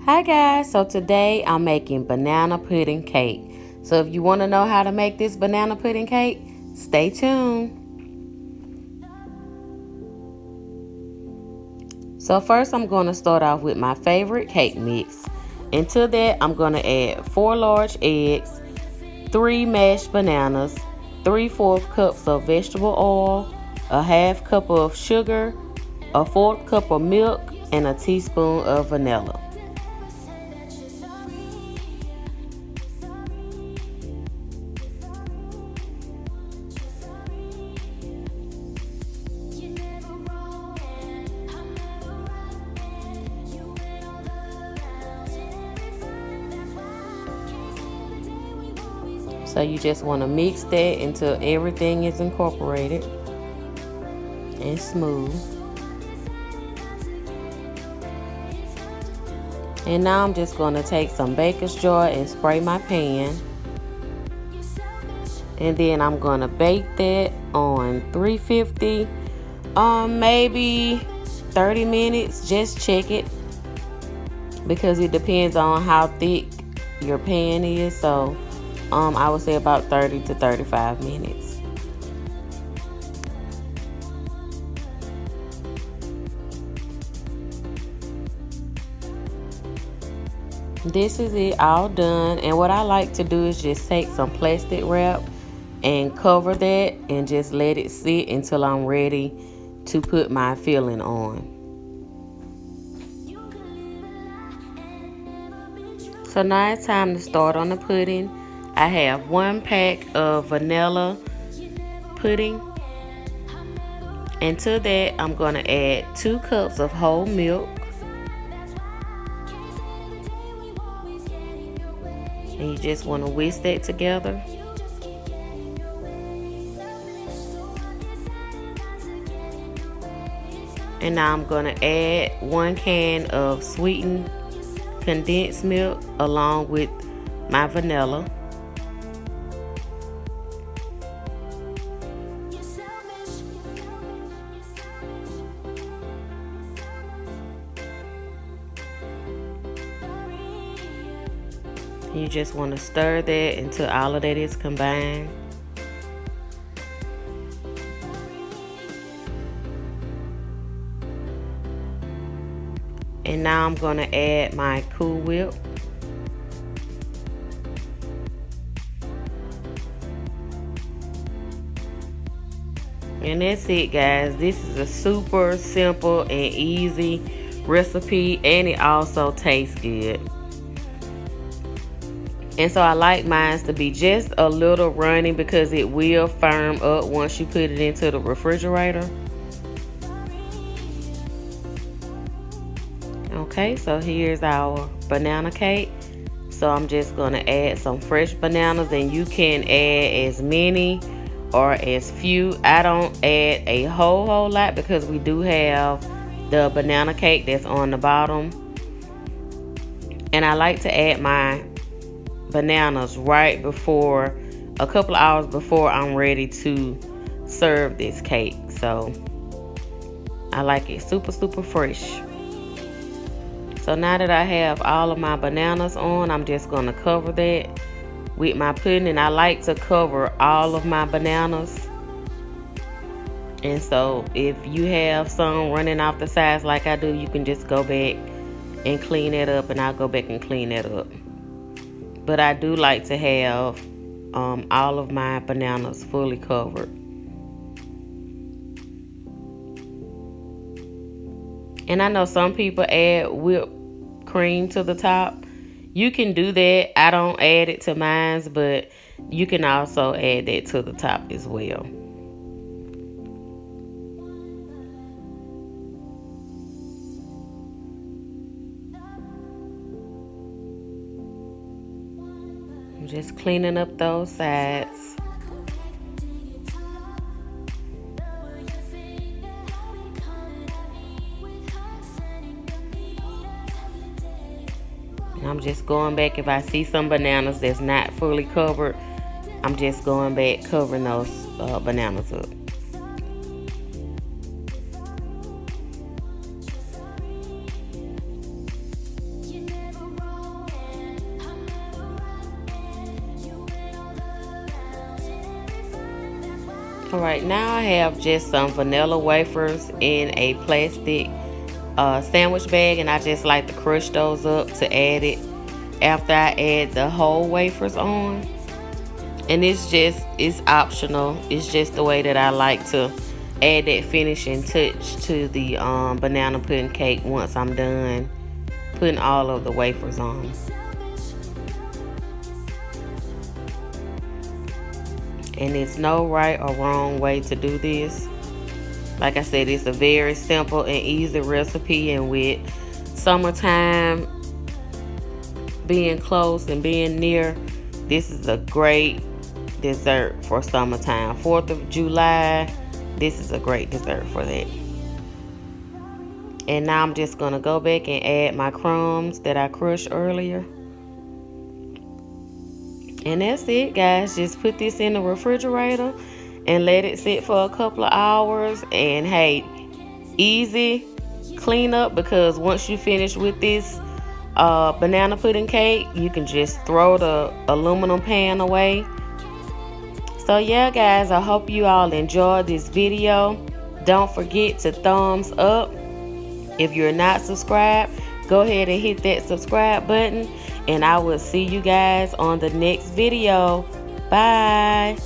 Hi guys, so today I'm making banana pudding cake. So if you want to know how to make this banana pudding cake, stay tuned. So first I'm going to start off with my favorite cake mix. And to that I'm going to add 4 large eggs, 3 mashed bananas, 3/4 cups of vegetable oil, a half cup of sugar, a 1/4 cup of milk, and a teaspoon of vanilla. So you just want to mix that until everything is incorporated and smooth. And now I'm just going to take some baker's jar and spray my pan. And then I'm going to bake that on 350, maybe 30 minutes. Just check it because it depends on how thick your pan is. So I would say about 30 to 35 minutes. This is it all done, and what I like to do is just take some plastic wrap and cover that and just let it sit until I'm ready to put my filling on. So now it's time to start on the pudding. I have 1 pack of vanilla pudding, and to that I'm going to add 2 cups of whole milk. And you just want to whisk that together. And now I'm going to add 1 can of sweetened condensed milk along with my vanilla. You just want to stir that until all of that is combined. And now I'm going to add my Cool Whip. And that's it, guys. This is a super simple and easy recipe, and it also tastes good. And so I like mine to be just a little runny because it will firm up once you put it into the refrigerator. Okay, so here's our banana cake. So I'm just going to add some fresh bananas, and you can add as many or as few. I don't add a whole lot because we do have the banana cake that's on the bottom. And I like to add my bananas right before, a couple of hours before I'm ready to serve this cake. So I like it super fresh. So now that I have all of my bananas on, I'm just going to cover that with my pudding. And I like to cover all of my bananas. And so if you have some running off the sides like I do, you can just go back and clean that up, and I'll go back and clean that up. But I do like to have all of my bananas fully covered. And I know some people add whipped cream to the top. You can do that. I don't add it to mine, but you can also add that to the top as well. I'm just cleaning up those sides. I'm just going back. If I see some bananas that's not fully covered, I'm just going back covering those bananas up. Alright, now I have just some vanilla wafers in a plastic sandwich bag, and I just like to crush those up to add it after I add the whole wafers on. And it's optional. It's just the way that I like to add that finishing touch to the banana pudding cake once I'm done putting all of the wafers on. And there's no right or wrong way to do this. Like I said, it's a very simple and easy recipe, and with summertime being close and being near, this is a great dessert for summertime. 4th of July, this is a great dessert for that. And now I'm just gonna go back and add my crumbs that I crushed earlier. And that's it, guys. Just put this in the refrigerator and let it sit for a couple of hours. And hey, easy cleanup, because once you finish with this banana pudding cake, you can just throw the aluminum pan away. So yeah, guys, I hope you all enjoyed this video. Don't forget to thumbs up. If you're not subscribed, go ahead and hit that subscribe button, and I will see you guys on the next video. Bye.